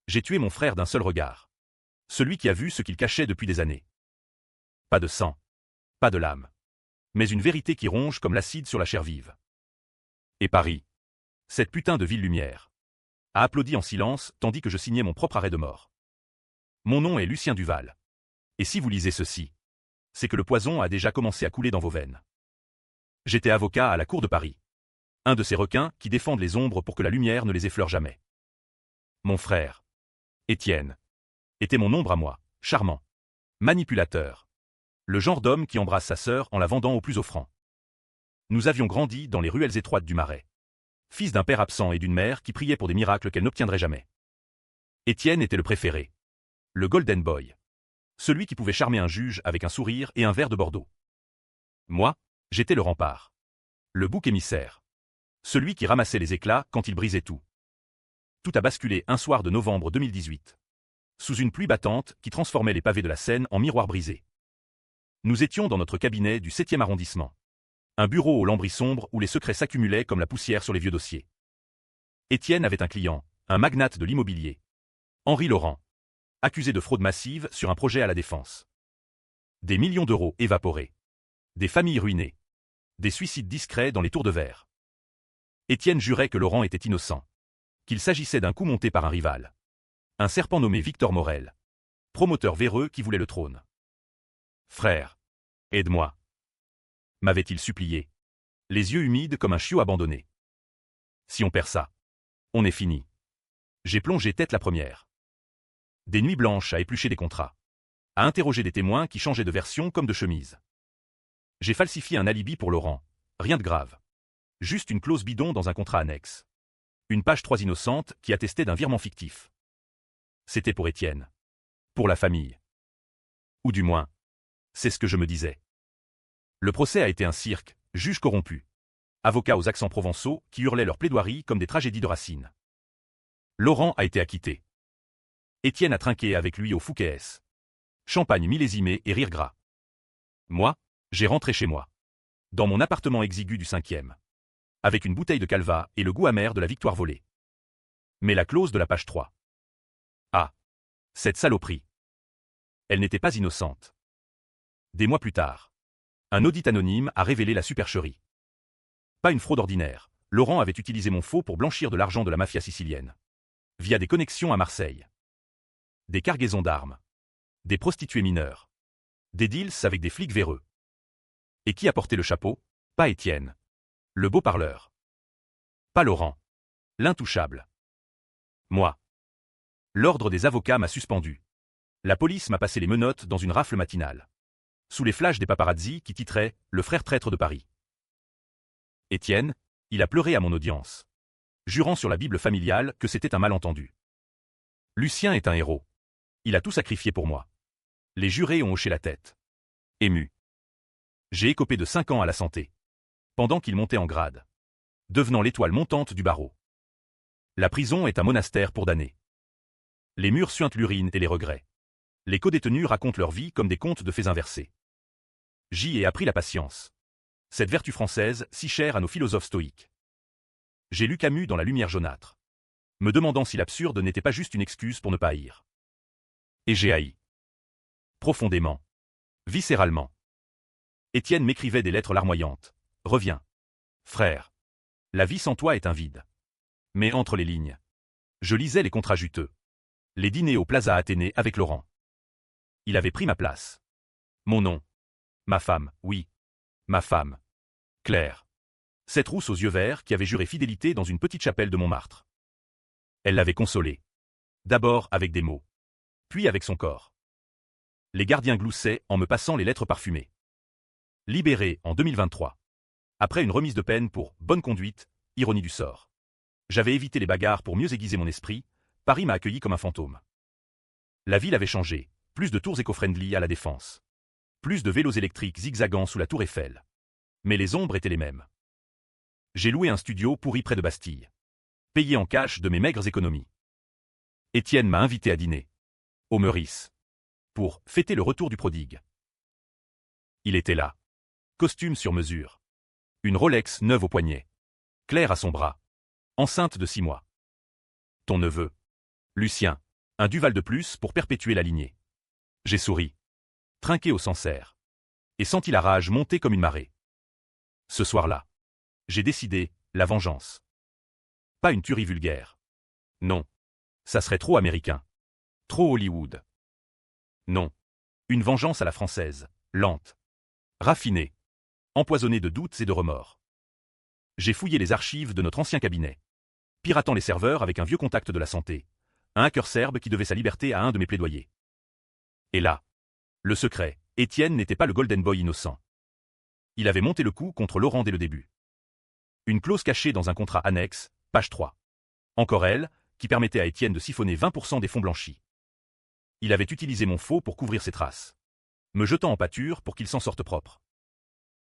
J'ai tué mon frère d'un seul regard. Celui qui a vu ce qu'il cachait depuis des années. Pas de sang. Pas de lame. Mais une vérité qui ronge comme l'acide sur la chair vive. Et Paris. Cette putain de ville lumière. A applaudi en silence tandis que je signais mon propre arrêt de mort. Mon nom est Lucien Duval. Et si vous lisez ceci, c'est que le poison a déjà commencé à couler dans vos veines. J'étais avocat à la cour de Paris. Un de ces requins qui défendent les ombres pour que la lumière ne les effleure jamais. Mon frère, Étienne, était mon ombre à moi, charmant, manipulateur. Le genre d'homme qui embrasse sa sœur en la vendant au plus offrant. Nous avions grandi dans les ruelles étroites du Marais. Fils d'un père absent et d'une mère qui priait pour des miracles qu'elle n'obtiendrait jamais. Étienne était le préféré. Le Golden Boy. Celui qui pouvait charmer un juge avec un sourire et un verre de Bordeaux. Moi, j'étais le rempart. Le bouc émissaire. Celui qui ramassait les éclats quand il brisait tout. Tout a basculé un soir de novembre 2018. Sous une pluie battante qui transformait les pavés de la Seine en miroirs brisés. Nous étions dans notre cabinet du 7e arrondissement. Un bureau aux lambris sombres où les secrets s'accumulaient comme la poussière sur les vieux dossiers. Étienne avait un client, un magnate de l'immobilier. Henri Laurent. Accusé de fraude massive sur un projet à la Défense. Des millions d'euros évaporés. Des familles ruinées. Des suicides discrets dans les tours de verre. Étienne jurait que Laurent était innocent. Qu'il s'agissait d'un coup monté par un rival. Un serpent nommé Victor Morel. Promoteur véreux qui voulait le trône. Frère, aide-moi. M'avait-il supplié. Les yeux humides comme un chiot abandonné. Si on perd ça, on est fini. J'ai plongé tête la première. Des nuits blanches à éplucher des contrats. À interroger des témoins qui changeaient de version comme de chemise. J'ai falsifié un alibi pour Laurent. Rien de grave. Juste une clause bidon dans un contrat annexe. Une page 3 innocente qui attestait d'un virement fictif. C'était pour Étienne. Pour la famille. Ou du moins, c'est ce que je me disais. Le procès a été un cirque, juges corrompus. Avocats aux accents provençaux qui hurlaient leur plaidoirie comme des tragédies de Racine. Laurent a été acquitté. Étienne a trinqué avec lui au Fouquet's. Champagne millésimé et rire gras. Moi, j'ai rentré chez moi. Dans mon appartement exigu du 5e. Avec une bouteille de Calva et le goût amer de la victoire volée. Mais la clause de la page 3. Ah, cette saloperie. Elle n'était pas innocente. Des mois plus tard, un audit anonyme a révélé la supercherie. Pas une fraude ordinaire, Laurent avait utilisé mon faux pour blanchir de l'argent de la mafia sicilienne. Via des connexions à Marseille. Des cargaisons d'armes. Des prostituées mineures. Des deals avec des flics véreux. Et qui a porté le chapeau? Pas Étienne. Le beau parleur. Pas Laurent. L'intouchable. Moi. L'ordre des avocats m'a suspendu. La police m'a passé les menottes dans une rafle matinale. Sous les flashs des paparazzi qui titraient « Le frère traître de Paris ». Étienne, il a pleuré à mon audience. Jurant sur la Bible familiale que c'était un malentendu. Lucien est un héros. Il a tout sacrifié pour moi. Les jurés ont hoché la tête. Ému. J'ai écopé de 5 ans à la santé. Pendant qu'il montait en grade. Devenant l'étoile montante du barreau. La prison est un monastère pour damnés. Les murs suintent l'urine et les regrets. Les codétenus racontent leur vie comme des contes de faits inversés. J'y ai appris la patience. Cette vertu française si chère à nos philosophes stoïques. J'ai lu Camus dans La lumière jaunâtre. Me demandant si l'absurde n'était pas juste une excuse pour ne pas haïr. Et j'ai haï. Profondément. Viscéralement. Étienne m'écrivait des lettres larmoyantes. Reviens. Frère. La vie sans toi est un vide. Mais entre les lignes. Je lisais les contrats juteux. Les dîners au Plaza Athénée avec Laurent. Il avait pris ma place. Mon nom. Ma femme, oui. Ma femme. Claire. Cette rousse aux yeux verts qui avait juré fidélité dans une petite chapelle de Montmartre. Elle l'avait consolé. D'abord avec des mots. Puis avec son corps. Les gardiens gloussaient en me passant les lettres parfumées. Libéré en 2023. Après une remise de peine pour bonne conduite, ironie du sort. J'avais évité les bagarres pour mieux aiguiser mon esprit, Paris m'a accueilli comme un fantôme. La ville avait changé, plus de tours éco-friendly à la Défense. Plus de vélos électriques zigzagant sous la tour Eiffel. Mais les ombres étaient les mêmes. J'ai loué un studio pourri près de Bastille. Payé en cash de mes maigres économies. Étienne m'a invité à dîner. Au Meurice. Pour fêter le retour du prodigue. Il était là. Costume sur mesure. Une Rolex neuve au poignet. Claire à son bras. Enceinte de 6 mois. Ton neveu. Lucien. Un Duval de plus pour perpétuer la lignée. J'ai souri, trinqué au Sancerre, et senti la rage monter comme une marée. Ce soir-là, j'ai décidé, la vengeance. Pas une tuerie vulgaire. Non. Ça serait trop américain. Trop Hollywood. Non. Une vengeance à la française, lente, raffinée, empoisonnée de doutes et de remords. J'ai fouillé les archives de notre ancien cabinet, piratant les serveurs avec un vieux contact de la santé, un hacker serbe qui devait sa liberté à un de mes plaidoyers. Et là, le secret, Étienne n'était pas le Golden Boy innocent. Il avait monté le coup contre Laurent dès le début. Une clause cachée dans un contrat annexe, page 3. Encore elle, qui permettait à Étienne de siphonner 20% des fonds blanchis. Il avait utilisé mon faux pour couvrir ses traces, me jetant en pâture pour qu'il s'en sorte propre.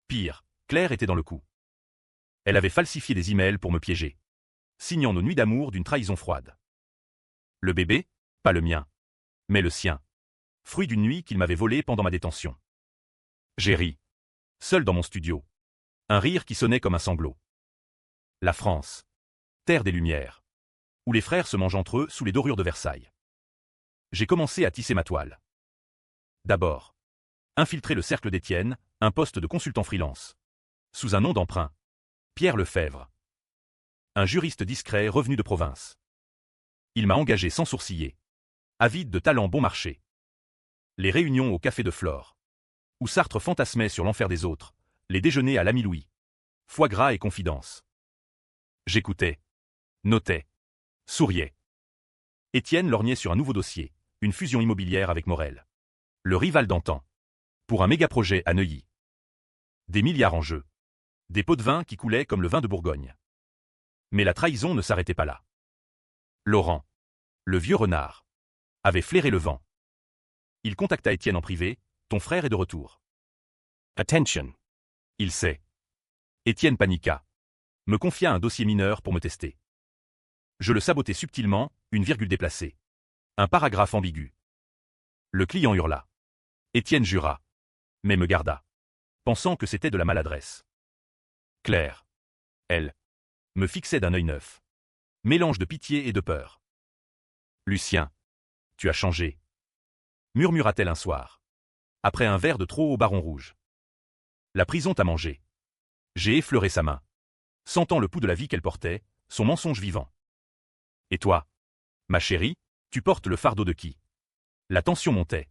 Pire, Claire était dans le coup. Elle avait falsifié des emails pour me piéger, signant nos nuits d'amour d'une trahison froide. Le bébé, pas le mien, mais le sien, fruit d'une nuit qu'il m'avait volée pendant ma détention. J'ai ri, seul dans mon studio, un rire qui sonnait comme un sanglot. La France, terre des Lumières, où les frères se mangent entre eux sous les dorures de Versailles. J'ai commencé à tisser ma toile. D'abord, infiltrer le cercle d'Étienne, un poste de consultant freelance. Sous un nom d'emprunt, Pierre Lefebvre. Un juriste discret revenu de province. Il m'a engagé sans sourciller, avide de talent bon marché. Les réunions au café de Flore, où Sartre fantasmait sur l'enfer des autres, les déjeuners à l'ami Louis, foie gras et confidence. J'écoutais, notais, souriais. Étienne lorgnait sur un nouveau dossier, une fusion immobilière avec Morel. Le rival d'antan. Pour un méga-projet à Neuilly. Des milliards en jeu. Des pots de vin qui coulaient comme le vin de Bourgogne. Mais la trahison ne s'arrêtait pas là. Laurent, le vieux renard, avait flairé le vent. Il contacta Étienne en privé, ton frère est de retour. Attention. Il sait. Étienne paniqua. Me confia un dossier mineur pour me tester. Je le sabotai subtilement, une virgule déplacée. Un paragraphe ambigu. Le client hurla. Étienne jura. Mais me garda. Pensant que c'était de la maladresse. Claire. Elle. Me fixait d'un œil neuf. Mélange de pitié et de peur. Lucien. Tu as changé. Murmura-t-elle un soir. Après un verre de trop au Baron Rouge. La prison t'a mangé. J'ai effleuré sa main. Sentant le pouls de la vie qu'elle portait, son mensonge vivant. Et toi, ma chérie, tu portes le fardeau de qui? La tension montait.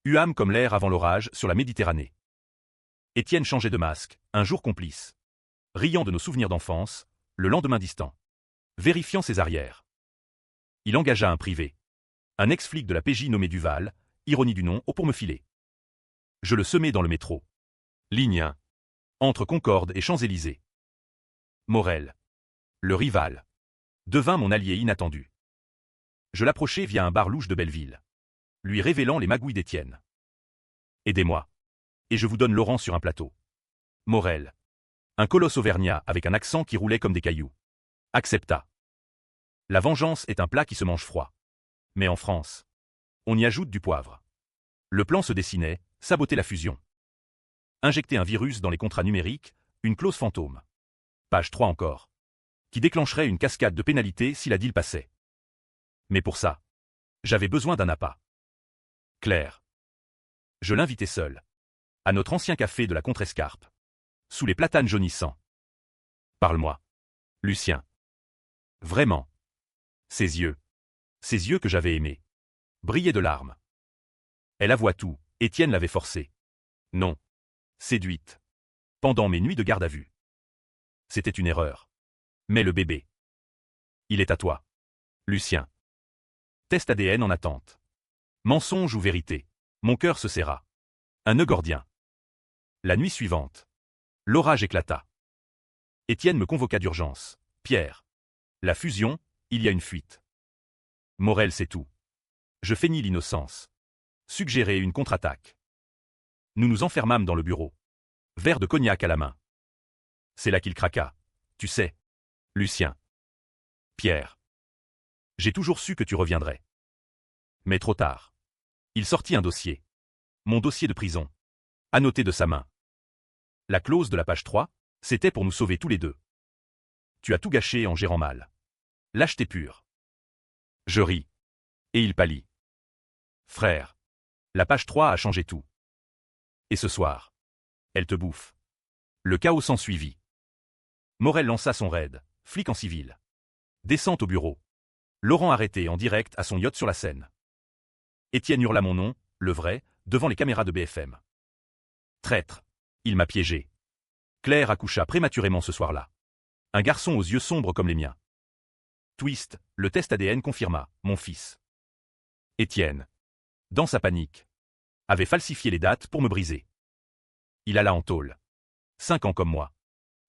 Huam comme l'air avant l'orage sur la Méditerranée. Étienne changeait de masque, un jour complice. Riant de nos souvenirs d'enfance, le lendemain distant. Vérifiant ses arrières. Il engagea un privé. Un ex-flic de la PJ nommé Duval, ironie du nom, pour me filer. Je le semai dans le métro. Ligne 1. Entre Concorde et Champs-Élysées. Morel. Le rival. Devint mon allié inattendu. Je l'approchai via un bar louche de Belleville, lui révélant les magouilles d'Étienne. Aidez-moi. Et je vous donne Laurent sur un plateau. Morel. Un colosse auvergnat avec un accent qui roulait comme des cailloux. Accepta. La vengeance est un plat qui se mange froid. Mais en France, on y ajoute du poivre. Le plan se dessinait, saboter la fusion. Injecter un virus dans les contrats numériques, une clause fantôme. Page 3 encore. Qui déclencherait une cascade de pénalités si la deal passait. Mais pour ça, j'avais besoin d'un appât. Claire. Je l'invitais seul. À notre ancien café de la Contrescarpe. Sous les platanes jaunissants. Parle-moi. Lucien. Vraiment. Ses yeux que j'avais aimés, brillaient de larmes. Elle avoua tout, Étienne l'avait forcée. Non. Séduite. Pendant mes nuits de garde à vue. C'était une erreur. Mais le bébé. Il est à toi. Lucien. Test ADN en attente. Mensonge ou vérité. Mon cœur se serra. Un nœud gordien. La nuit suivante. L'orage éclata. Étienne me convoqua d'urgence. Pierre. La fusion, il y a une fuite. Morel sait tout. Je feignis l'innocence. Suggérer une contre-attaque. Nous nous enfermâmes dans le bureau. Verre de cognac à la main. C'est là qu'il craqua. Tu sais. Lucien. Pierre. J'ai toujours su que tu reviendrais. Mais trop tard. Il sortit un dossier. Mon dossier de prison. Annoté de sa main. La clause de la page 3, c'était pour nous sauver tous les deux. Tu as tout gâché en gérant mal. Lâcheté pure. Je ris. Et il pâlit. Frère. La page 3 a changé tout. Et ce soir. Elle te bouffe. Le chaos s'ensuivit. Morel lança son raid, flic en civil. Descente au bureau. Laurent arrêté en direct à son yacht sur la Seine. Étienne hurla mon nom, le vrai, devant les caméras de BFM. Traître. Il m'a piégé. Claire accoucha prématurément ce soir-là. Un garçon aux yeux sombres comme les miens. Twist, le test ADN confirma, mon fils. Étienne, dans sa panique, avait falsifié les dates pour me briser. Il alla en tôle. 5 ans comme moi.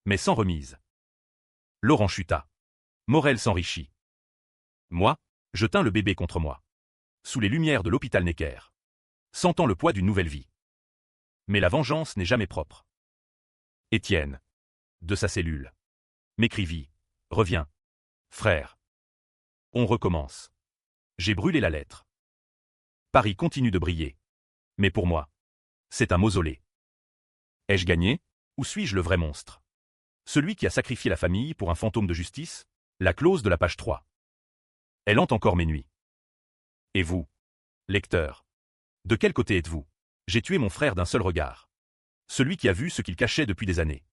Mais sans remise. Laurent chuta. Morel s'enrichit. Moi, je tins le bébé contre moi. Sous les lumières de l'hôpital Necker. Sentant le poids d'une nouvelle vie. Mais la vengeance n'est jamais propre. Étienne, de sa cellule, m'écrivit. Reviens. Frère. On recommence. J'ai brûlé la lettre. Paris continue de briller. Mais pour moi, c'est un mausolée. Ai-je gagné, ou suis-je le vrai monstre? Celui qui a sacrifié la famille pour un fantôme de justice? La clause de la page 3. Elle hante encore mes nuits. Et vous, lecteur, de quel côté êtes-vous? J'ai tué mon frère d'un seul regard. Celui qui a vu ce qu'il cachait depuis des années.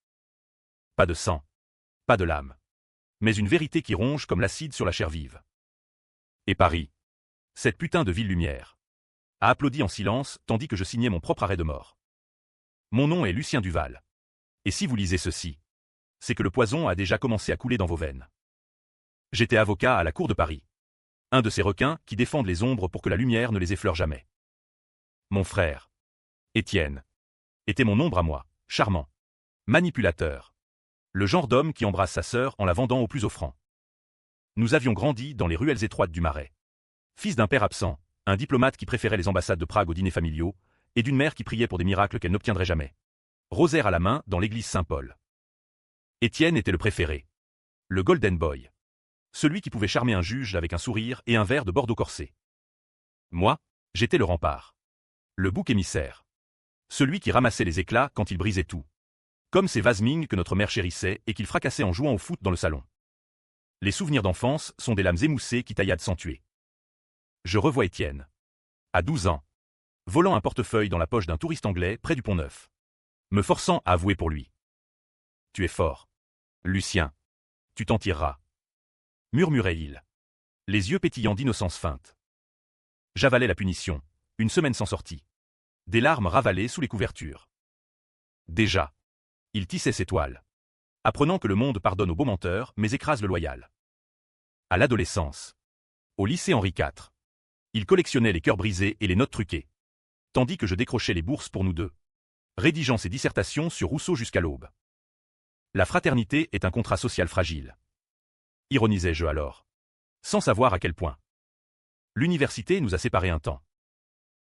Pas de sang, pas de lame, mais une vérité qui ronge comme l'acide sur la chair vive. Et Paris, cette putain de ville lumière, a applaudi en silence tandis que je signais mon propre arrêt de mort. Mon nom est Lucien Duval. Et si vous lisez ceci, c'est que le poison a déjà commencé à couler dans vos veines. J'étais avocat à la cour de Paris. Un de ces requins qui défendent les ombres pour que la lumière ne les effleure jamais. Mon frère, Étienne, était mon ombre à moi, charmant, manipulateur. Le genre d'homme qui embrasse sa sœur en la vendant au plus offrant. Nous avions grandi dans les ruelles étroites du Marais. Fils d'un père absent, un diplomate qui préférait les ambassades de Prague aux dîners familiaux, et d'une mère qui priait pour des miracles qu'elle n'obtiendrait jamais. Rosaire à la main dans l'église Saint-Paul. Étienne était le préféré. Le Golden Boy. Celui qui pouvait charmer un juge avec un sourire et un verre de Bordeaux corsé. Moi, j'étais le rempart. Le bouc émissaire. Celui qui ramassait les éclats quand il brisait tout. Comme ces vases-ming que notre mère chérissait et qu'il fracassait en jouant au foot dans le salon. Les souvenirs d'enfance sont des lames émoussées qui tailladent sans tuer. Je revois Étienne. À 12 ans. Volant un portefeuille dans la poche d'un touriste anglais près du Pont-Neuf. Me forçant à avouer pour lui. Tu es fort. Lucien. Tu t'en tireras. Murmurait-il. Les yeux pétillants d'innocence feinte. J'avalais la punition. Une semaine sans sortie. Des larmes ravalées sous les couvertures. Déjà. Il tissait ses toiles. Apprenant que le monde pardonne aux beaux menteurs mais écrase le loyal. À l'adolescence. Au lycée Henri IV. Il collectionnait les cœurs brisés et les notes truquées. Tandis que je décrochais les bourses pour nous deux. Rédigeant ses dissertations sur Rousseau jusqu'à l'aube. La fraternité est un contrat social fragile. Ironisais-je alors. Sans savoir à quel point. L'université nous a séparés un temps.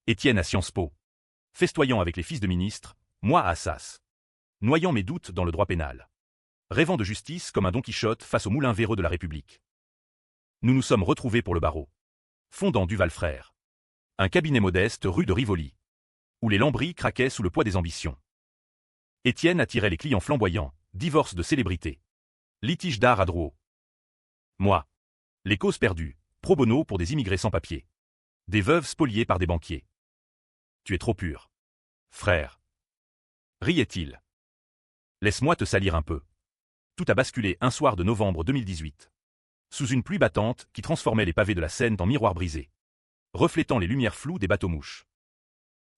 Étienne à Sciences Po. Festoyant avec les fils de ministres, moi à Assas. Noyant mes doutes dans le droit pénal. Rêvant de justice comme un Don Quichotte face au moulin véreux de la République. Nous nous sommes retrouvés pour le barreau. Fondant Duval Frères. Un cabinet modeste rue de Rivoli. Où les lambris craquaient sous le poids des ambitions. Étienne attirait les clients flamboyants, divorce de célébrités. Litige d'art à Drouot. Moi. Les causes perdues, pro bono pour des immigrés sans papier. Des veuves spoliées par des banquiers. Tu es trop pur. Frère. Riait-il. Laisse-moi te salir un peu. Tout a basculé un soir de novembre 2018. Sous une pluie battante qui transformait les pavés de la Seine en miroirs brisés. Reflétant les lumières floues des bateaux-mouches.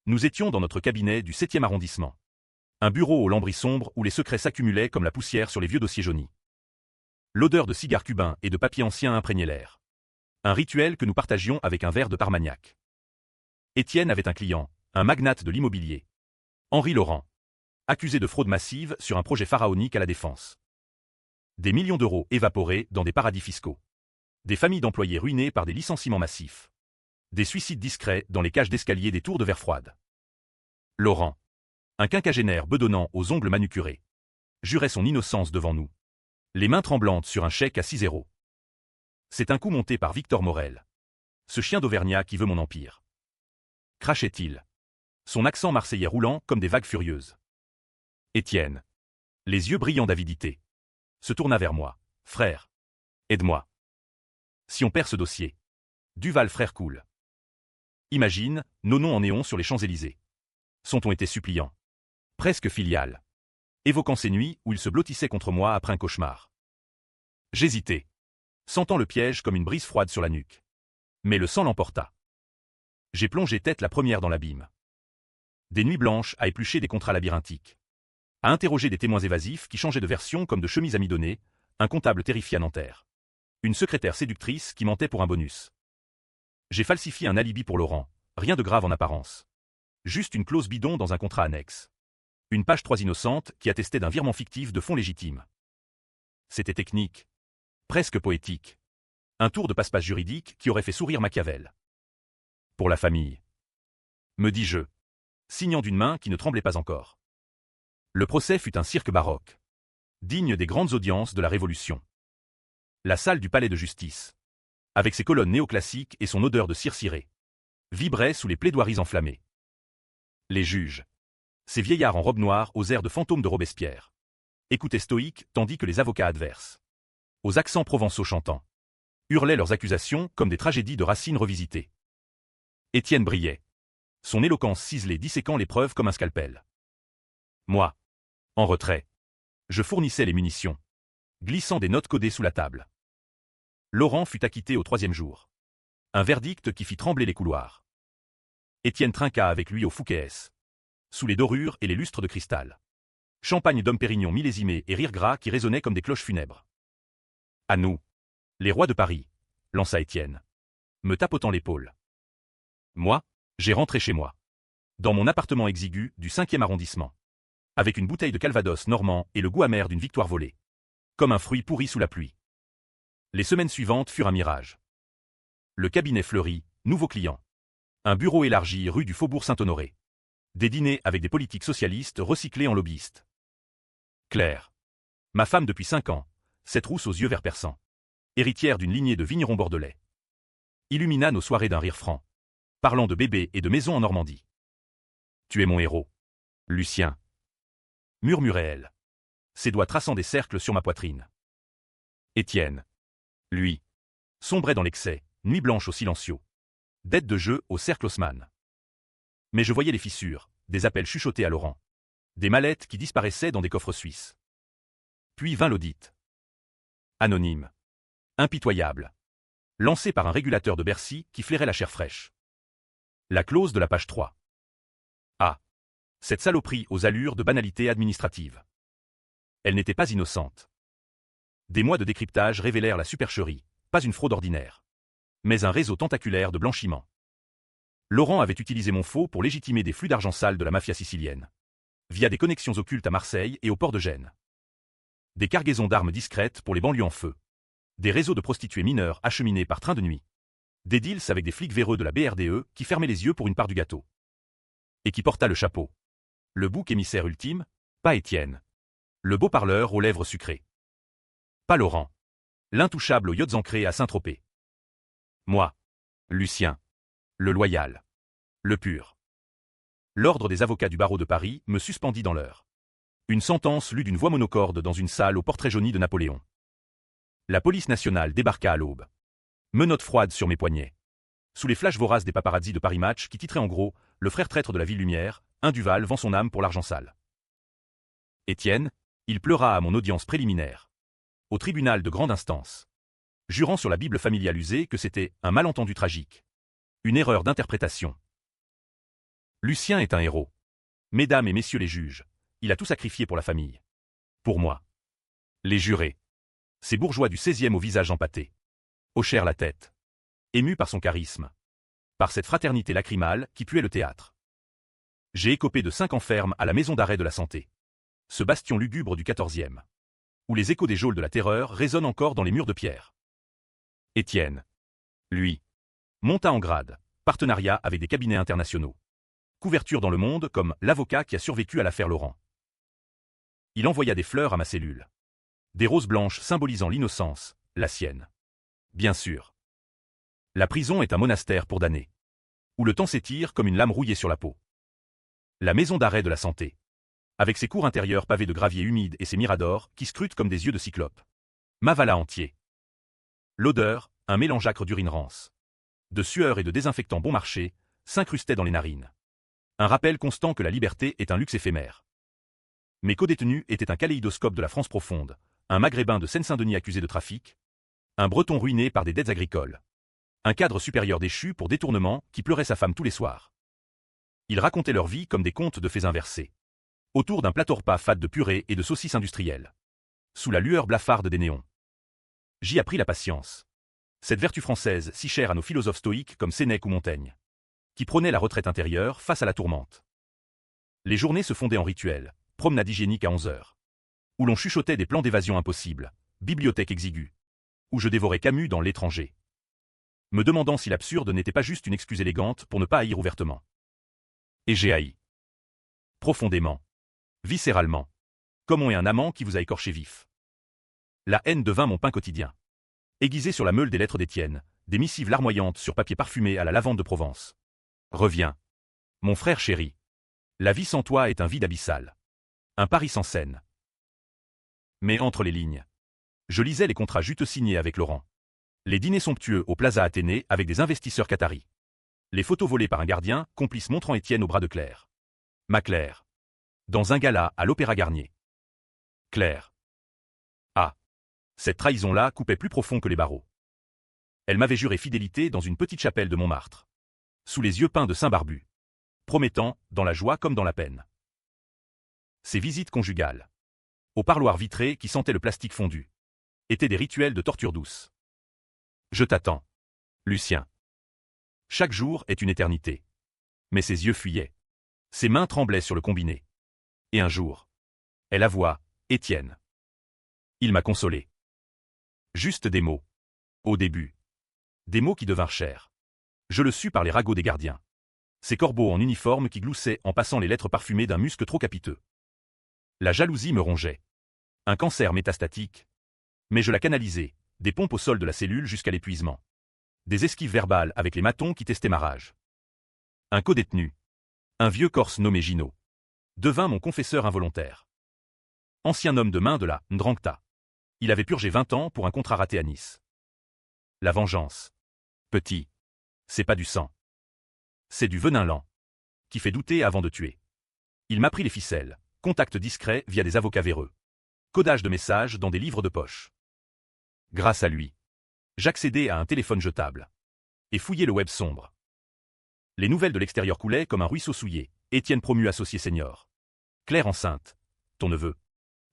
Nous étions dans notre cabinet du 7e arrondissement. Un bureau aux lambris sombres où les secrets s'accumulaient comme la poussière sur les vieux dossiers jaunis. L'odeur de cigares cubains et de papier ancien imprégnait l'air. Un rituel que nous partagions avec un verre de Parmagnac. Étienne avait un client, un magnate de l'immobilier. Henri Laurent. Accusé de fraude massive sur un projet pharaonique à la Défense. Des millions d'euros évaporés dans des paradis fiscaux. Des familles d'employés ruinées par des licenciements massifs. Des suicides discrets dans les cages d'escalier des tours de verre froide. Laurent. Un quinquagénaire bedonnant aux ongles manucurés. Jurait son innocence devant nous. Les mains tremblantes sur un chèque à 6 €. C'est un coup monté par Victor Morel. Ce chien d'Auvergnat qui veut mon empire. Crachait-il. Son accent marseillais roulant comme des vagues furieuses. Étienne. Les yeux brillants d'avidité. Se tourna vers moi. Frère. Aide-moi. Si on perd ce dossier. Duval frère cool. Imagine, nos noms en néon sur les Champs-Élysées. Son ton était suppliant. Presque filial. Évoquant ces nuits où il se blottissait contre moi après un cauchemar. J'hésitais. Sentant le piège comme une brise froide sur la nuque. Mais le sang l'emporta. J'ai plongé tête la première dans l'abîme. Des nuits blanches à éplucher des contrats labyrinthiques. À interroger des témoins évasifs qui changeaient de version comme de chemise amidonnée, un comptable terrifié à Nanterre. Une secrétaire séductrice qui mentait pour un bonus. J'ai falsifié un alibi pour Laurent, rien de grave en apparence. Juste une clause bidon dans un contrat annexe. Une page 3 innocente qui attestait d'un virement fictif de fonds légitimes. C'était technique. Presque poétique. Un tour de passe-passe juridique qui aurait fait sourire Machiavel. Pour la famille. Me dis-je, signant d'une main qui ne tremblait pas encore. Le procès fut un cirque baroque. Digne des grandes audiences de la Révolution. La salle du palais de justice, avec ses colonnes néoclassiques et son odeur de cire cirée, vibrait sous les plaidoiries enflammées. Les juges, ces vieillards en robe noire aux airs de fantômes de Robespierre, écoutaient stoïques tandis que les avocats adverses, aux accents provençaux chantants, hurlaient leurs accusations comme des tragédies de Racine revisitées. Étienne brillait, son éloquence ciselée disséquant les preuves comme un scalpel. Moi, en retrait, je fournissais les munitions, glissant des notes codées sous la table. Laurent fut acquitté au 3e jour. Un verdict qui fit trembler les couloirs. Étienne trinqua avec lui au Fouquet's, sous les dorures et les lustres de cristal. Champagne d'homme Pérignon millésimé et rire gras qui résonnaient comme des cloches funèbres. À nous, les rois de Paris, lança Étienne, me tapotant l'épaule. Moi, j'ai rentré chez moi, dans mon appartement exigu du 5e arrondissement, avec une bouteille de calvados normand et le goût amer d'une victoire volée, comme un fruit pourri sous la pluie. Les semaines suivantes furent un mirage. Le cabinet fleuri, nouveau client. Un bureau élargi rue du Faubourg Saint-Honoré. Des dîners avec des politiques socialistes recyclés en lobbyistes. Claire, ma femme depuis 5 ans, cette rousse aux yeux vert perçants, héritière d'une lignée de vignerons bordelais, illumina nos soirées d'un rire franc, parlant de bébés et de maisons en Normandie. Tu es mon héros, Lucien, murmurait-elle, ses doigts traçant des cercles sur ma poitrine. Étienne, lui, sombrait dans l'excès, nuit blanche au silencieux, dette de jeu au cercle Haussmann. Mais je voyais les fissures, des appels chuchotés à Laurent, des mallettes qui disparaissaient dans des coffres suisses. Puis vint l'audit. Anonyme. Impitoyable. Lancé par un régulateur de Bercy qui flairait la chair fraîche. La clause de la page 3. Ah. Cette saloperie aux allures de banalité administrative. Elle n'était pas innocente. Des mois de décryptage révélèrent la supercherie, pas une fraude ordinaire, mais un réseau tentaculaire de blanchiment. Laurent avait utilisé mon faux pour légitimer des flux d'argent sale de la mafia sicilienne, via des connexions occultes à Marseille et au port de Gênes. Des cargaisons d'armes discrètes pour les banlieues en feu. Des réseaux de prostituées mineures acheminés par train de nuit. Des deals avec des flics véreux de la BRDE qui fermaient les yeux pour une part du gâteau. Et qui porta le chapeau. Le bouc émissaire ultime, pas Étienne. Le beau parleur aux lèvres sucrées. Pas Laurent. L'intouchable aux yachts ancrés à Saint-Tropez. Moi. Lucien. Le loyal. Le pur. L'ordre des avocats du barreau de Paris me suspendit dans l'heure. Une sentence lue d'une voix monocorde dans une salle au portrait jauni de Napoléon. La police nationale débarqua à l'aube. Menottes froides sur mes poignets. Sous les flashs voraces des paparazzis de Paris Match qui titraient en gros « Le frère traître de la ville lumière, un Duval vend son âme pour l'argent sale ». Étienne, il pleura à mon audience préliminaire. Au tribunal de grande instance. Jurant sur la Bible familiale usée que c'était un malentendu tragique. Une erreur d'interprétation. Lucien est un héros. Mesdames et messieurs les juges, il a tout sacrifié pour la famille. Pour moi. Les jurés. Ces bourgeois du 16e au visage empâté. Hochèrent la tête. Émus par son charisme. Par cette fraternité lacrymale qui puait le théâtre. J'ai écopé de 5 ans ferme à la maison d'arrêt de la santé. Ce bastion lugubre du 14e. Où les échos des geôles de la terreur résonnent encore dans les murs de pierre. Étienne. Lui. Monta en grade, partenariat avec des cabinets internationaux. Couverture dans le monde comme l'avocat qui a survécu à l'affaire Laurent. Il envoya des fleurs à ma cellule. Des roses blanches symbolisant l'innocence, la sienne. Bien sûr. La prison est un monastère pour damnés. Où le temps s'étire comme une lame rouillée sur la peau. La maison d'arrêt de la santé. Avec ses cours intérieurs pavés de gravier humide et ses miradors qui scrutent comme des yeux de cyclope. M'avala entier. L'odeur, un mélange acre d'urine rance. de sueur et de désinfectants bon marché, s'incrustaient dans les narines. Un rappel constant que la liberté est un luxe éphémère. Mes codétenus étaient un kaléidoscope de la France profonde, un Maghrébin de Seine-Saint-Denis accusé de trafic, un Breton ruiné par des dettes agricoles, un cadre supérieur déchu pour détournement qui pleurait sa femme tous les soirs. Ils racontaient leur vie comme des contes de faits inversés. Autour d'un plateau repas fade de purée et de saucisses industrielles. Sous la lueur blafarde des néons. J'y appris la patience. Cette vertu française si chère à nos philosophes stoïques comme Sénèque ou Montaigne, qui prônaient la retraite intérieure face à la tourmente. Les journées se fondaient en rituels, promenade hygiénique à 11 heures, où l'on chuchotait des plans d'évasion impossibles, bibliothèque exiguë, où je dévorais Camus dans L'étranger, me demandant si l'absurde n'était pas juste une excuse élégante pour ne pas haïr ouvertement. Et j'ai haï. Profondément. Viscéralement. Comme on est un amant qui vous a écorché vif. La haine devint mon pain quotidien. Aiguisé sur la meule des lettres d'Étienne, des missives larmoyantes sur papier parfumé à la lavande de Provence. Reviens. Mon frère chéri. La vie sans toi est un vide abyssal. Un Paris sans scène. Mais entre les lignes. Je lisais les contrats juteux signés avec Laurent. Les dîners somptueux au Plaza Athénée avec des investisseurs qataris. Les photos volées par un gardien, complice montrant Étienne au bras de Claire. Ma Claire. Dans un gala à l'Opéra Garnier. Claire. Ah. Cette trahison-là coupait plus profond que les barreaux. Elle m'avait juré fidélité dans une petite chapelle de Montmartre. Sous les yeux peints de Saint-Barbu. Promettant, dans la joie comme dans la peine. Ces visites conjugales. Au parloir vitré qui sentait le plastique fondu. Étaient des rituels de torture douce. Je t'attends. Lucien. Chaque jour est une éternité. Mais ses yeux fuyaient. Ses mains tremblaient sur le combiné. Et un jour. Elle avoua, Étienne. Il m'a consolé. Juste des mots. Au début. Des mots qui devinrent chers. Je le sus par les ragots des gardiens. Ces corbeaux en uniforme qui gloussaient en passant les lettres parfumées d'un musc trop capiteux. La jalousie me rongeait. Un cancer métastatique. Mais je la canalisais, des pompes au sol de la cellule jusqu'à l'épuisement. Des esquives verbales avec les matons qui testaient ma rage. Un codétenu. Un vieux Corse nommé Gino. Devint mon confesseur involontaire. Ancien homme de main de la Ndranghta. Il avait purgé 20 ans pour un contrat raté à Nice. La vengeance. Petit. C'est pas du sang. C'est du venin lent. Qui fait douter avant de tuer. Il m'apprit les ficelles, contact discret via des avocats véreux. Codage de messages dans des livres de poche. Grâce à lui. J'accédais à un téléphone jetable. Et fouillais le web sombre. Les nouvelles de l'extérieur coulaient comme un ruisseau souillé. Étienne promu associé senior. Claire enceinte. Ton neveu.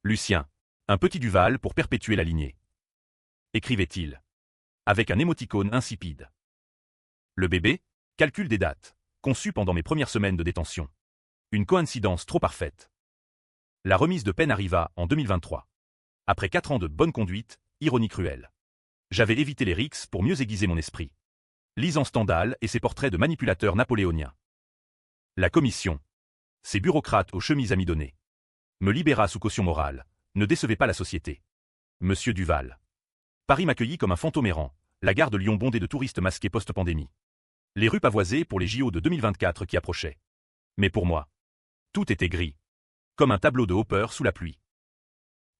Lucien. Un petit Duval pour perpétuer la lignée. Écrivait-il. Avec un émoticône insipide. Le bébé. Calcul des dates. Conçu pendant mes premières semaines de détention. Une coïncidence trop parfaite. La remise de peine arriva en 2023. Après 4 ans de bonne conduite, ironie cruelle. J'avais évité les rixes pour mieux aiguiser mon esprit. Lisant Stendhal et ses portraits de manipulateurs napoléoniens. La commission. Ces bureaucrates aux chemises amidonnées. Me libéra sous caution morale. Ne décevez pas la société. Monsieur Duval. Paris m'accueillit comme un fantôme errant, la gare de Lyon bondée de touristes masqués post-pandémie. Les rues pavoisées pour les JO de 2024 qui approchaient. Mais pour moi, tout était gris. Comme un tableau de Hopper sous la pluie.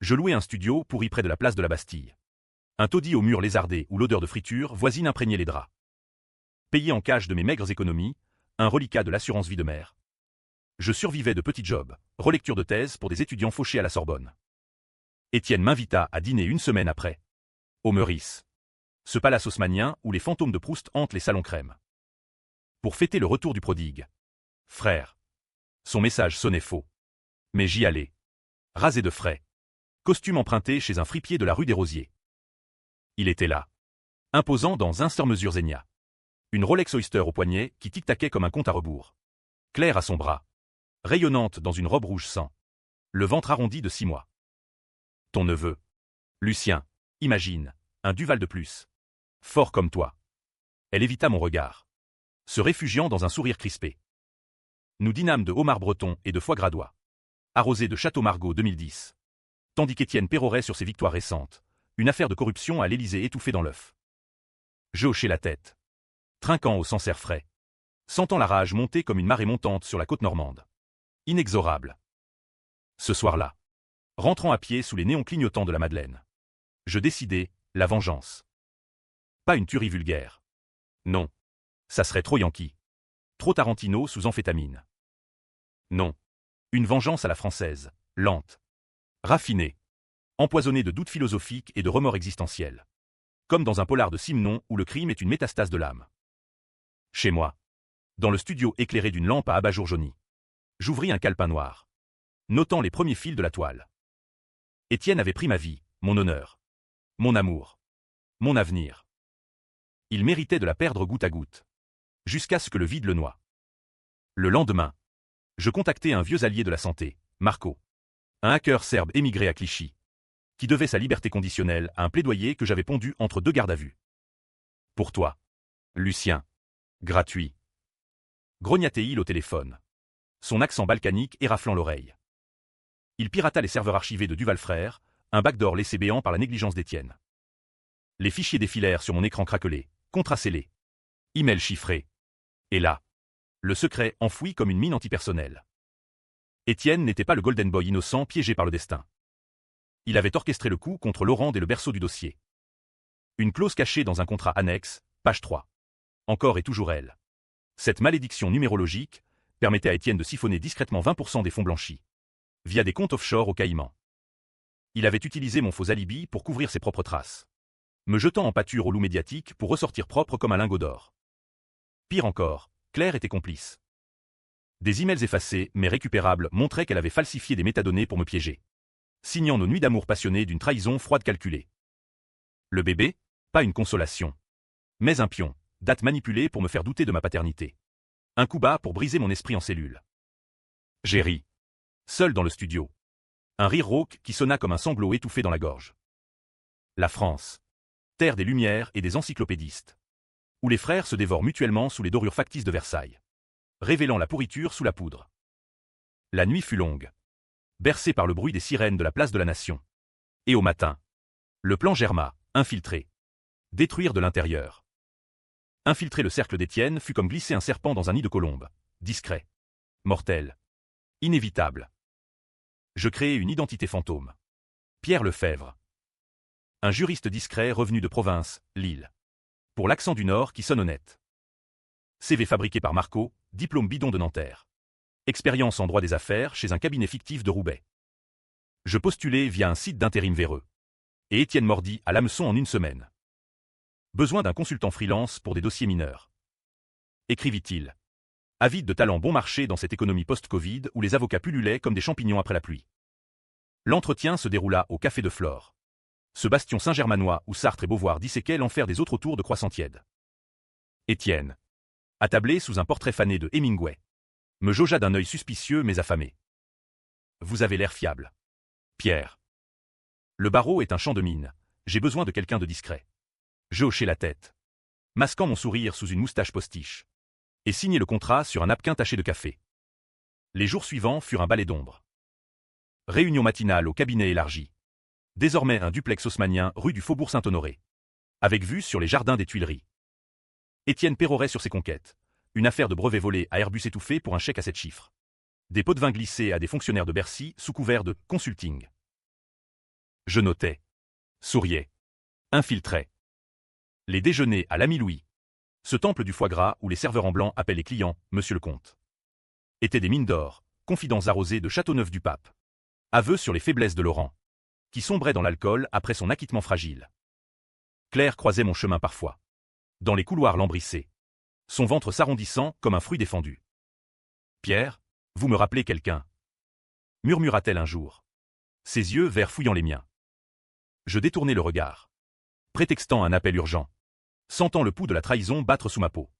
Je louai un studio pourri près de la place de la Bastille. Un taudis aux murs lézardés où l'odeur de friture voisine imprégnait les draps. Payé en cash de mes maigres économies, un reliquat de l'assurance vie de mère. Je survivais de petits jobs, relecture de thèse pour des étudiants fauchés à la Sorbonne. Étienne m'invita à dîner une semaine après. Au Meurice. Ce palace haussmannien où les fantômes de Proust hantent les salons crème. Pour fêter le retour du prodigue. Frère. Son message sonnait faux. Mais j'y allais. Rasé de frais. Costume emprunté chez un fripier de la rue des Rosiers. Il était là. Imposant dans un sur-mesure Zegna. Une Rolex Oyster au poignet qui tic-taquait comme un compte à rebours. Claire à son bras. Rayonnante dans une robe rouge sang. Le ventre arrondi de 6 mois. Ton neveu. Lucien. Imagine. Un Duval de plus. Fort comme toi. Elle évita mon regard. Se réfugiant dans un sourire crispé. Nous dînâmes de homard breton et de foie gradois. Arrosé de Château Margaux 2010. Tandis qu'Étienne pérorait sur ses victoires récentes. Une affaire de corruption à l'Élysée étouffée dans l'œuf. Je hochai la tête. Trinquant au Sancerre frais. Sentant la rage monter comme une marée montante sur la côte normande. Inexorable. Ce soir-là. Rentrant à pied sous les néons clignotants de la Madeleine. Je décidai, la vengeance. Pas une tuerie vulgaire. Non. Ça serait trop Yankee. Trop Tarantino sous amphétamine. Non. Une vengeance à la française, lente, raffinée, empoisonnée de doutes philosophiques et de remords existentiels. Comme dans un polar de Simenon où le crime est une métastase de l'âme. Chez moi, dans le studio éclairé d'une lampe à abat-jour jaunie, j'ouvris un calepin noir, notant les premiers fils de la toile. Étienne avait pris ma vie, mon honneur, mon amour, mon avenir. Il méritait de la perdre goutte à goutte, jusqu'à ce que le vide le noie. Le lendemain, je contactai un vieux allié de la santé, Marco, un hacker serbe émigré à Clichy, qui devait sa liberté conditionnelle à un plaidoyer que j'avais pondu entre deux gardes à vue. Pour toi, Lucien. Gratuit. Grognatait-il au téléphone, son accent balkanique éraflant l'oreille. Il pirata les serveurs archivés de Duval Frères, un backdoor laissé béant par la négligence d'Étienne. Les fichiers défilèrent sur mon écran craquelé, contrat scellé, email chiffré. Et là, le secret enfoui comme une mine antipersonnelle. Étienne n'était pas le Golden Boy innocent piégé par le destin. Il avait orchestré le coup contre Laurent dès le berceau du dossier. Une clause cachée dans un contrat annexe, page 3. Encore et toujours elle. Cette malédiction numérologique permettait à Étienne de siphonner discrètement 20% des fonds blanchis, via des comptes offshore aux Caïmans. Il avait utilisé mon faux alibi pour couvrir ses propres traces, me jetant en pâture au loup médiatique pour ressortir propre comme un lingot d'or. Pire encore, Claire était complice. Des emails effacés mais récupérables montraient qu'elle avait falsifié des métadonnées pour me piéger, signant nos nuits d'amour passionnées d'une trahison froide calculée. Le bébé, pas une consolation, mais un pion, date manipulée pour me faire douter de ma paternité. Un coup bas pour briser mon esprit en cellule. J'ai ri. Seul dans le studio. Un rire rauque qui sonna comme un sanglot étouffé dans la gorge. La France. Terre des Lumières et des encyclopédistes. Où les frères se dévorent mutuellement sous les dorures factices de Versailles. Révélant la pourriture sous la poudre. La nuit fut longue. Bercée par le bruit des sirènes de la place de la Nation. Et au matin, le plan germa, infiltré. Détruire de l'intérieur. Infiltrer le cercle d'Étienne fut comme glisser un serpent dans un nid de colombe. Discret. Mortel. Inévitable. Je créai une identité fantôme. Pierre Lefebvre. Un juriste discret revenu de province, Lille. Pour l'accent du Nord qui sonne honnête. CV fabriqué par Marco, diplôme bidon de Nanterre. Expérience en droit des affaires chez un cabinet fictif de Roubaix. Je postulai via un site d'intérim véreux. Et Étienne mordit à l'hameçon en une semaine. Besoin d'un consultant freelance pour des dossiers mineurs. Écrivit-il. Avide de talents bon marché dans cette économie post-Covid où les avocats pullulaient comme des champignons après la pluie. L'entretien se déroula au Café de Flore. Ce bastion saint-germanois où Sartre et Beauvoir disséquaient l'enfer des autres tours de Croissant tiède. Étienne, attablé sous un portrait fané de Hemingway, me jaugea d'un œil suspicieux mais affamé. Vous avez l'air fiable. Pierre. Le barreau est un champ de mine. J'ai besoin de quelqu'un de discret. Je hochai la tête, masquant mon sourire sous une moustache postiche, et signai le contrat sur un napkin taché de café. Les jours suivants furent un balai d'ombre. Réunion matinale au cabinet élargi. Désormais un duplex haussmannien rue du Faubourg Saint-Honoré, avec vue sur les jardins des Tuileries. Étienne pérorait sur ses conquêtes. Une affaire de brevet volé à Airbus étouffé pour un chèque à 7 chiffres. Des pots de vin glissés à des fonctionnaires de Bercy sous couvert de consulting. Je notais, souriais, infiltrais. Les déjeuners à l'ami Louis, ce temple du foie gras où les serveurs en blanc appellent les clients « Monsieur le Comte », étaient des mines d'or, confidences arrosées de Châteauneuf-du-Pape. Aveux sur les faiblesses de Laurent, qui sombrait dans l'alcool après son acquittement fragile. Claire croisait mon chemin parfois. Dans les couloirs lambrissés. Son ventre s'arrondissant comme un fruit défendu. « Pierre, vous me rappelez quelqu'un » murmura-t-elle un jour. Ses yeux verts fouillant les miens. Je détournai le regard, prétextant un appel urgent, sentant le pouls de la trahison battre sous ma peau.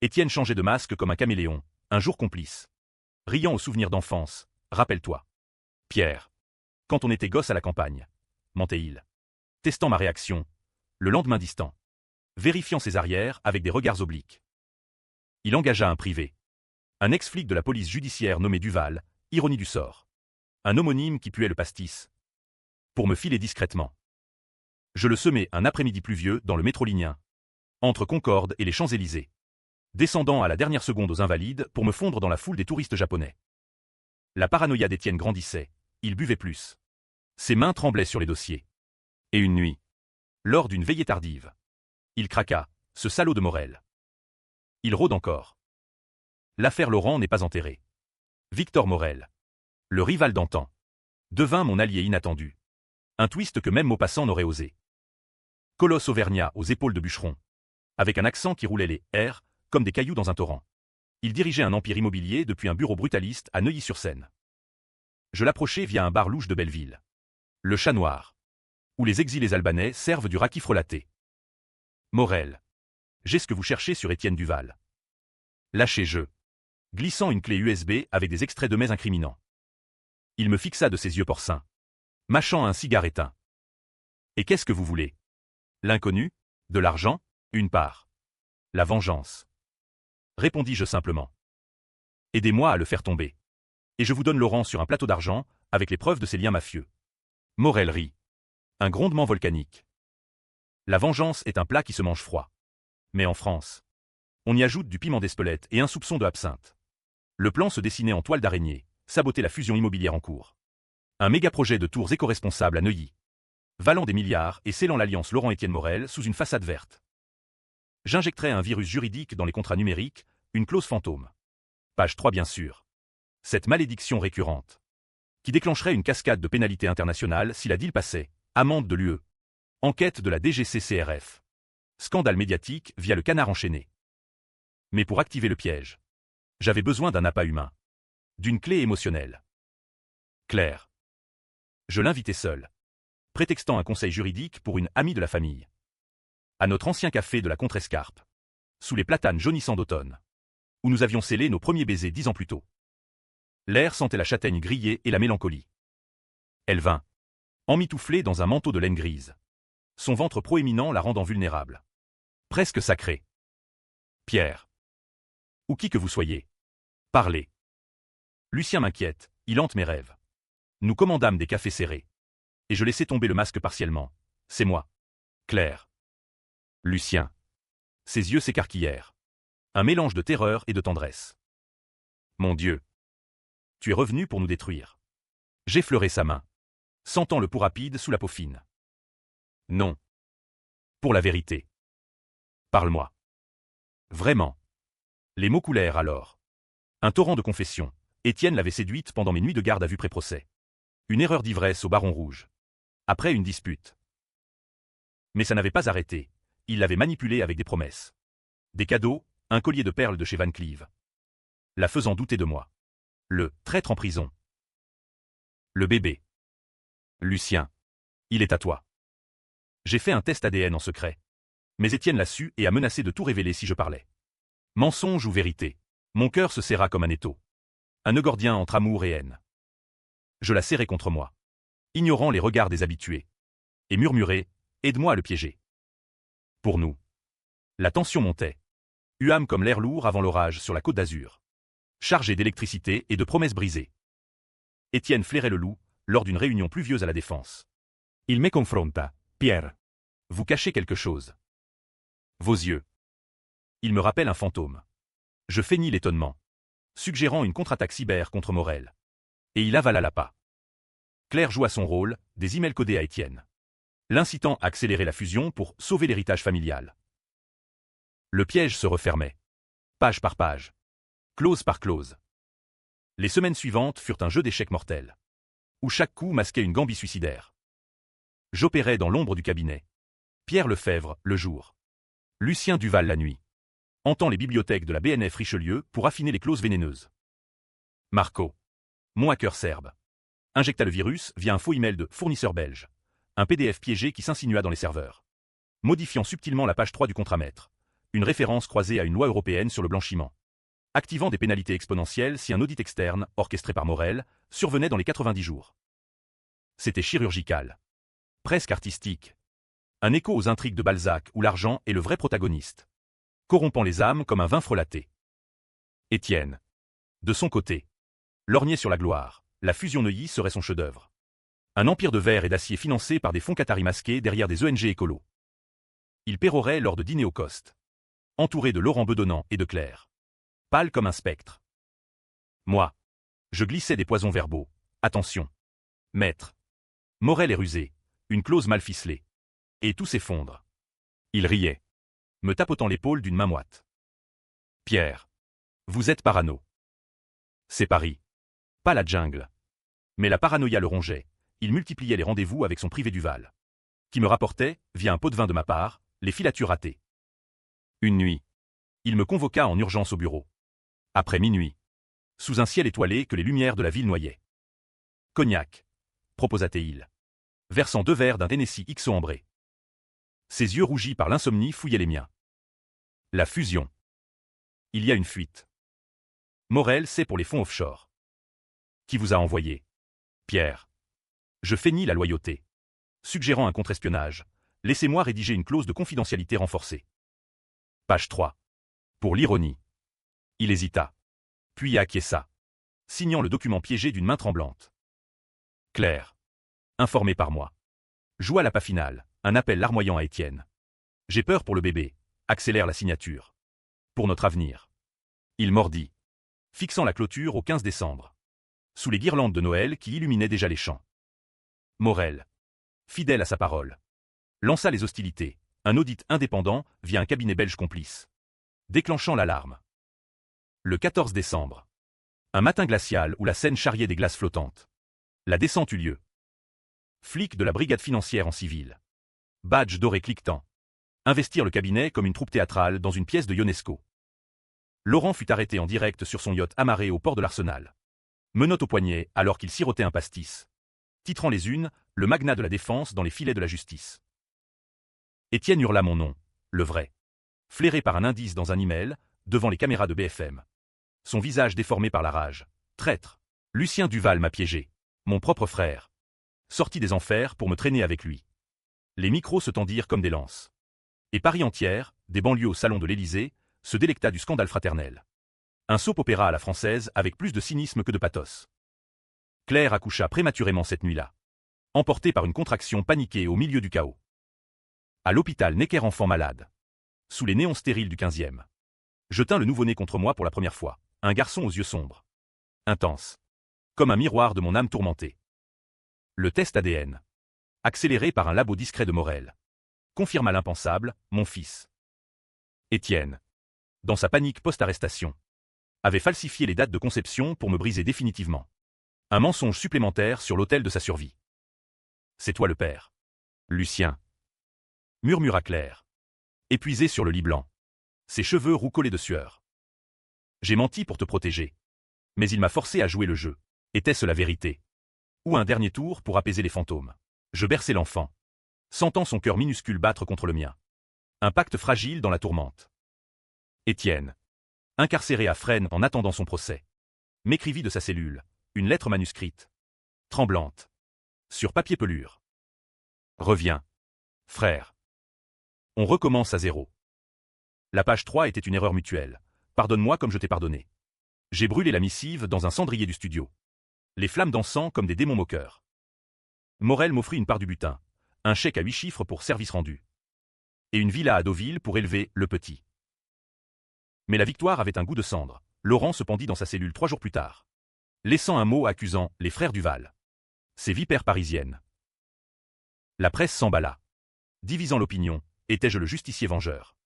Étienne changeait de masque comme un caméléon, un jour complice. Riant aux souvenirs d'enfance, rappelle-toi. Pierre. Quand on était gosse à la campagne, mentait-il. Testant ma réaction, le lendemain distant. Vérifiant ses arrières avec des regards obliques. Il engagea un privé. Un ex-flic de la police judiciaire nommé Duval, ironie du sort. Un homonyme qui puait le pastis. Pour me filer discrètement. Je le semai un après-midi pluvieux dans le métro linien. Entre Concorde et les Champs-Élysées. Descendant à la dernière seconde aux Invalides pour me fondre dans la foule des touristes japonais. La paranoïa d'Étienne grandissait, il buvait plus. Ses mains tremblaient sur les dossiers. Et une nuit, lors d'une veillée tardive, il craqua, ce salaud de Morel. Il rôde encore. L'affaire Laurent n'est pas enterrée. Victor Morel, le rival d'antan, devint mon allié inattendu. Un twist que même Maupassant n'aurait osé. Colosse auvergnat aux épaules de bûcheron, avec un accent qui roulait les R comme des cailloux dans un torrent. Il dirigeait un empire immobilier depuis un bureau brutaliste à Neuilly-sur-Seine. Je l'approchai via un bar louche de Belleville. Le Chat Noir, où les exilés albanais servent du raki frelaté. Morel. J'ai ce que vous cherchez sur Étienne Duval. Lâchez-je. Glissant une clé USB avec des extraits de mets incriminants. Il me fixa de ses yeux porcins, mâchant un cigare éteint. Et qu'est-ce que vous voulez? L'inconnu? De l'argent? Une part. La vengeance. Répondis-je simplement. Aidez-moi à le faire tomber. Et je vous donne Laurent sur un plateau d'argent, avec les preuves de ses liens mafieux. Morel rit. Un grondement volcanique. La vengeance est un plat qui se mange froid. Mais en France, on y ajoute du piment d'Espelette et un soupçon de absinthe. Le plan se dessinait en toile d'araignée, saboter la fusion immobilière en cours. Un méga-projet de tours éco-responsables à Neuilly. Valant des milliards et scellant l'alliance Laurent-Étienne Morel sous une façade verte. J'injecterai un virus juridique dans les contrats numériques, une clause fantôme. Page 3 bien sûr. Cette malédiction récurrente, qui déclencherait une cascade de pénalités internationales si la deal passait, amende de l'UE. Enquête de la DGCCRF. Scandale médiatique via le canard enchaîné. Mais pour activer le piège, j'avais besoin d'un appât humain. D'une clé émotionnelle. Claire. Je l'invitais seul, prétextant un conseil juridique pour une amie de la famille. À notre ancien café de la Contrescarpe, sous les platanes jaunissants d'automne, où nous avions scellé nos premiers baisers 10 ans plus tôt. L'air sentait la châtaigne grillée et la mélancolie. Elle vint, emmitouflée dans un manteau de laine grise, son ventre proéminent la rendant vulnérable. Presque sacrée. Pierre. Ou qui que vous soyez. Parlez. Lucien m'inquiète, il hante mes rêves. Nous commandâmes des cafés serrés. Et je laissai tomber le masque partiellement. C'est moi. Claire. Lucien. Ses yeux s'écarquillèrent. Un mélange de terreur et de tendresse. Mon Dieu. Tu es revenu pour nous détruire. J'effleurai sa main, sentant le pouls rapide sous la peau fine. Non. Pour la vérité. Parle-moi. Vraiment. Les mots coulèrent alors. Un torrent de confessions. Étienne l'avait séduite pendant mes nuits de garde à vue pré-procès. Une erreur d'ivresse au Baron Rouge. Après une dispute. Mais ça n'avait pas arrêté. Il l'avait manipulée avec des promesses. Des cadeaux, un collier de perles de chez Van Cleef. La faisant douter de moi. Le traître en prison. Le bébé. Lucien. Il est à toi. J'ai fait un test ADN en secret. Mais Étienne l'a su et a menacé de tout révéler si je parlais. Mensonge ou vérité. Mon cœur se serra comme un étau. Un nœud gordien entre amour et haine. Je la serrai contre moi, ignorant les regards des habitués. Et murmurai, aide-moi à le piéger. Pour nous. La tension montait. Huâmes comme l'air lourd avant l'orage sur la côte d'Azur. Chargé d'électricité et de promesses brisées. Étienne flairait le loup, lors d'une réunion pluvieuse à la Défense. Il me confronta, Pierre. Vous cachez quelque chose. Vos yeux. Il me rappelle un fantôme. Je feignis l'étonnement, suggérant une contre-attaque cyber contre Morel. Et il avala l'appât. Claire joua son rôle, des emails codés à Étienne, l'incitant à accélérer la fusion pour sauver l'héritage familial. Le piège se refermait. Page par page. Clause par clause. Les semaines suivantes furent un jeu d'échecs mortel, où chaque coup masquait une gambie suicidaire. J'opérais dans l'ombre du cabinet. Pierre Lefebvre, le jour. Lucien Duval la nuit. Hantant les bibliothèques de la BNF Richelieu pour affiner les clauses vénéneuses. Marco. Mon hacker serbe. Injecta le virus via un faux email de fournisseur belge. Un PDF piégé qui s'insinua dans les serveurs. Modifiant subtilement la page 3 du contramaître. Une référence croisée à une loi européenne sur le blanchiment. Activant des pénalités exponentielles si un audit externe, orchestré par Morel, survenait dans les 90 jours. C'était chirurgical. Presque artistique. Un écho aux intrigues de Balzac où l'argent est le vrai protagoniste. Corrompant les âmes comme un vin frelaté. Étienne. De son côté. Lorgné sur la gloire, la fusion Neuilly serait son chef-d'œuvre. Un empire de verre et d'acier financé par des fonds qataris masqués derrière des ONG écolos. Il pérorait lors de dîners au Coste. Entouré de Laurent Bedonnant et de Claire. Pâle comme un spectre. Moi. Je glissais des poisons verbaux. Attention. Maître. Morel est rusé. Une clause mal ficelée. Et tout s'effondre. Il riait, me tapotant l'épaule d'une main moite. Pierre. Vous êtes parano. C'est Paris. Pas la jungle. Mais la paranoïa le rongeait, il multipliait les rendez-vous avec son privé Duval, qui me rapportait, via un pot de vin de ma part, les filatures ratées. Une nuit. Il me convoqua en urgence au bureau. Après minuit. Sous un ciel étoilé que les lumières de la ville noyaient. Cognac, proposa-t-il, versant 2 verres d'un Tennessee XO ambré. Ses yeux rougis par l'insomnie fouillaient les miens. La fusion. Il y a une fuite. Morel, c'est pour les fonds offshore. Qui vous a envoyé? Pierre. Je feignis la loyauté. Suggérant un contre-espionnage, laissez-moi rédiger une clause de confidentialité renforcée. Page 3. Pour l'ironie. Il hésita. Puis acquiesça, signant le document piégé d'une main tremblante. Claire. Informé par moi. Joua l'appât final, un appel larmoyant à Étienne. J'ai peur pour le bébé, accélère la signature. Pour notre avenir. Il mordit, fixant la clôture au 15 décembre. Sous les guirlandes de Noël qui illuminaient déjà les champs. Morel, fidèle à sa parole, lança les hostilités, un audit indépendant via un cabinet belge complice. Déclenchant l'alarme. Le 14 décembre. Un matin glacial où la Seine charriait des glaces flottantes. La descente eut lieu. Flics de la brigade financière en civil. Badge doré cliquetant. Investir le cabinet comme une troupe théâtrale dans une pièce de Ionesco. Laurent fut arrêté en direct sur son yacht amarré au port de l'Arsenal. Menottes au poignet alors qu'il sirotait un pastis. Titrant les unes, le magnat de la défense dans les filets de la justice. Étienne hurla mon nom, le vrai. Flairé par un indice dans un email, devant les caméras de BFM. Son visage déformé par la rage. Traître. Lucien Duval m'a piégé. Mon propre frère. Sorti des enfers pour me traîner avec lui. Les micros se tendirent comme des lances. Et Paris entière, des banlieues au salon de l'Élysée, se délecta du scandale fraternel. Un soap-opéra à la française avec plus de cynisme que de pathos. Claire accoucha prématurément cette nuit-là. Emportée par une contraction paniquée au milieu du chaos. À l'hôpital Necker enfant malade. Sous les néons stériles du 15e. Je tins le nouveau-né contre moi pour la première fois. Un garçon aux yeux sombres. Intense. Comme un miroir de mon âme tourmentée. Le test ADN. Accéléré par un labo discret de Morel. Confirma l'impensable, mon fils. Étienne. Dans sa panique post-arrestation. Avait falsifié les dates de conception pour me briser définitivement. Un mensonge supplémentaire sur l'autel de sa survie. C'est toi le père. Lucien. Murmura Claire. Épuisé sur le lit blanc. Ses cheveux roux collés de sueur. J'ai menti pour te protéger. Mais il m'a forcé à jouer le jeu. Était-ce la vérité? Ou un dernier tour pour apaiser les fantômes? Je berçais l'enfant. Sentant son cœur minuscule battre contre le mien. Un pacte fragile dans la tourmente. Étienne. Incarcéré à Fresnes en attendant son procès. M'écrivit de sa cellule, une lettre manuscrite. Tremblante. Sur papier pelure. Reviens. Frère. On recommence à zéro. La page 3 était une erreur mutuelle. Pardonne-moi comme je t'ai pardonné. J'ai brûlé la missive dans un cendrier du studio. Les flammes dansant comme des démons moqueurs. Morel m'offrit une part du butin, un chèque à 8 chiffres pour service rendu. Et une villa à Deauville pour élever le petit. Mais la victoire avait un goût de cendre. Laurent se pendit dans sa cellule 3 jours plus tard. Laissant un mot accusant les frères Duval. Ces vipères parisiennes. La presse s'emballa. Divisant l'opinion, étais-je le justicier vengeur?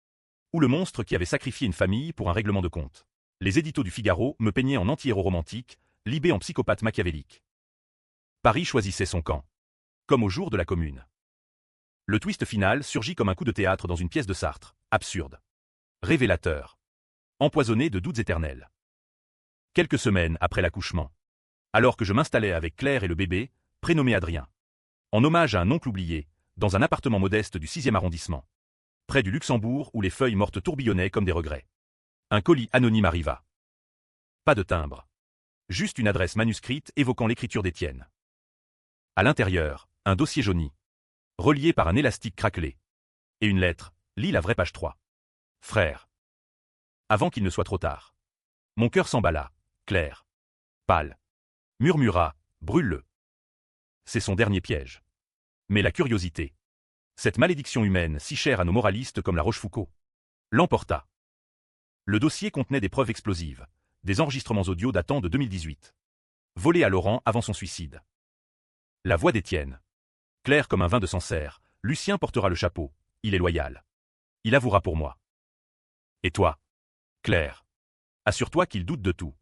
Ou le monstre qui avait sacrifié une famille pour un règlement de compte? Les éditos du Figaro me peignaient en anti-héros romantique, Libé en psychopathe machiavélique. Paris choisissait son camp. Comme au jour de la Commune. Le twist final surgit comme un coup de théâtre dans une pièce de Sartre, absurde. Révélateur. Empoisonné de doutes éternels. Quelques semaines après l'accouchement. Alors que je m'installais avec Claire et le bébé, prénommé Adrien. En hommage à un oncle oublié, dans un appartement modeste du 6e arrondissement. Près du Luxembourg où les feuilles mortes tourbillonnaient comme des regrets. Un colis anonyme arriva. Pas de timbre. Juste une adresse manuscrite évoquant l'écriture d'Étienne. À l'intérieur, un dossier jauni. Relié par un élastique craquelé. Et une lettre, lis la vraie page 3. Frère. Avant qu'il ne soit trop tard. Mon cœur s'emballa, Claire. Pâle. Murmura, brûle-le. C'est son dernier piège. Mais la curiosité. Cette malédiction humaine si chère à nos moralistes comme la Rochefoucauld. L'emporta. Le dossier contenait des preuves explosives. Des enregistrements audio datant de 2018. Volés à Laurent avant son suicide. La voix d'Étienne. Claire comme un vin de Sancerre, Lucien portera le chapeau, il est loyal. Il avouera pour moi. Et toi? Claire. Assure-toi qu'il doute de tout.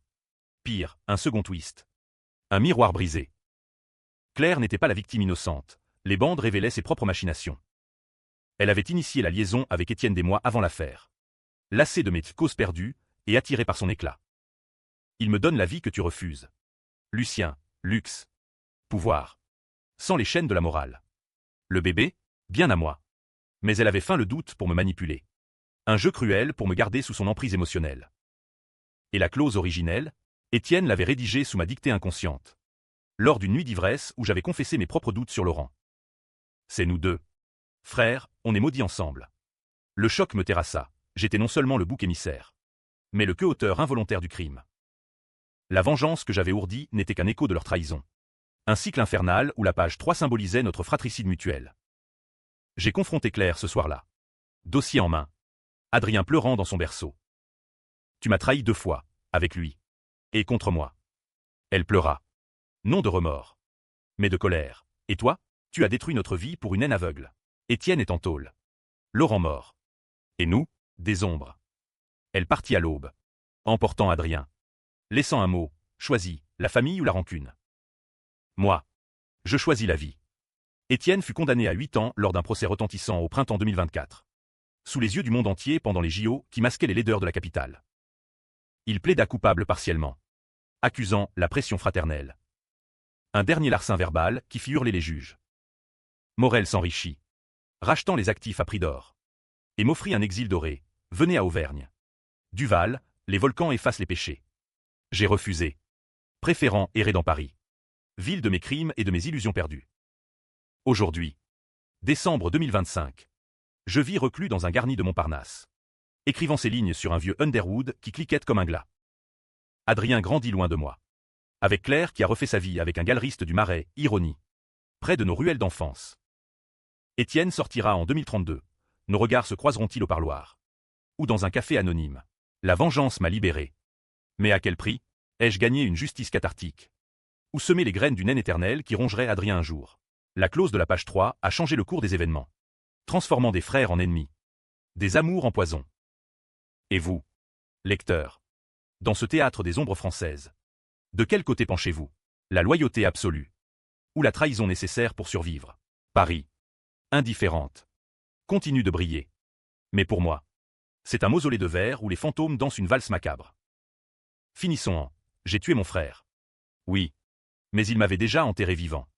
Pire, un second twist. Un miroir brisé. Claire n'était pas la victime innocente. Les bandes révélaient ses propres machinations. Elle avait initié la liaison avec Étienne des mois avant l'affaire. Lassée de mes causes perdues et attirée par son éclat. Il me donne la vie que tu refuses. Lucien, luxe, pouvoir. Sans les chaînes de la morale. Le bébé, bien à moi. Mais elle avait feint le doute pour me manipuler. Un jeu cruel pour me garder sous son emprise émotionnelle. Et la clause originelle, Étienne l'avait rédigée sous ma dictée inconsciente. Lors d'une nuit d'ivresse où j'avais confessé mes propres doutes sur Laurent. C'est nous deux. Frères, on est maudits ensemble. Le choc me terrassa. J'étais non seulement le bouc émissaire, mais le co-auteur involontaire du crime. La vengeance que j'avais ourdie n'était qu'un écho de leur trahison. Un cycle infernal où la page 3 symbolisait notre fratricide mutuel. J'ai confronté Claire ce soir-là. Dossier en main. Adrien pleurant dans son berceau. Tu m'as trahi 2 fois, avec lui. Et contre moi. Elle pleura. Non de remords. Mais de colère. Et toi, tu as détruit notre vie pour une haine aveugle. Étienne est en tôle. Laurent mort. Et nous, des ombres. Elle partit à l'aube. Emportant Adrien. Laissant un mot, choisis, la famille ou la rancune. Moi. Je choisis la vie. Étienne fut condamné à 8 ans lors d'un procès retentissant au printemps 2024. Sous les yeux du monde entier pendant les JO qui masquaient les laideurs de la capitale. Il plaida coupable partiellement. Accusant la pression fraternelle. Un dernier larcin verbal qui fit hurler les juges. Morel s'enrichit. Rachetant les actifs à prix d'or. Et m'offrit un exil doré. Venez à Auvergne. Duval, les volcans effacent les péchés. J'ai refusé. Préférant errer dans Paris. Ville de mes crimes et de mes illusions perdues. Aujourd'hui. Décembre 2025. Je vis reclus dans un garni de Montparnasse. Écrivant ces lignes sur un vieux Underwood qui cliquette comme un glas. Adrien grandit loin de moi. Avec Claire qui a refait sa vie avec un galeriste du Marais, ironie. Près de nos ruelles d'enfance. Étienne sortira en 2032. Nos regards se croiseront-ils au parloir? Ou dans un café anonyme? La vengeance m'a libéré. Mais à quel prix? Ai-je gagné une justice cathartique? Ou semé les graines d'une haine éternelle qui rongerait Adrien un jour? La clause de la page 3 a changé le cours des événements. Transformant des frères en ennemis. Des amours en poison. Et vous, lecteurs? Dans ce théâtre des ombres françaises. De quel côté penchez-vous? La loyauté absolue. Ou la trahison nécessaire pour survivre? Paris. Indifférente. Continue de briller. Mais pour moi, c'est un mausolée de verre où les fantômes dansent une valse macabre. Finissons en « J'ai tué mon frère ». Oui. Mais il m'avait déjà enterré vivant.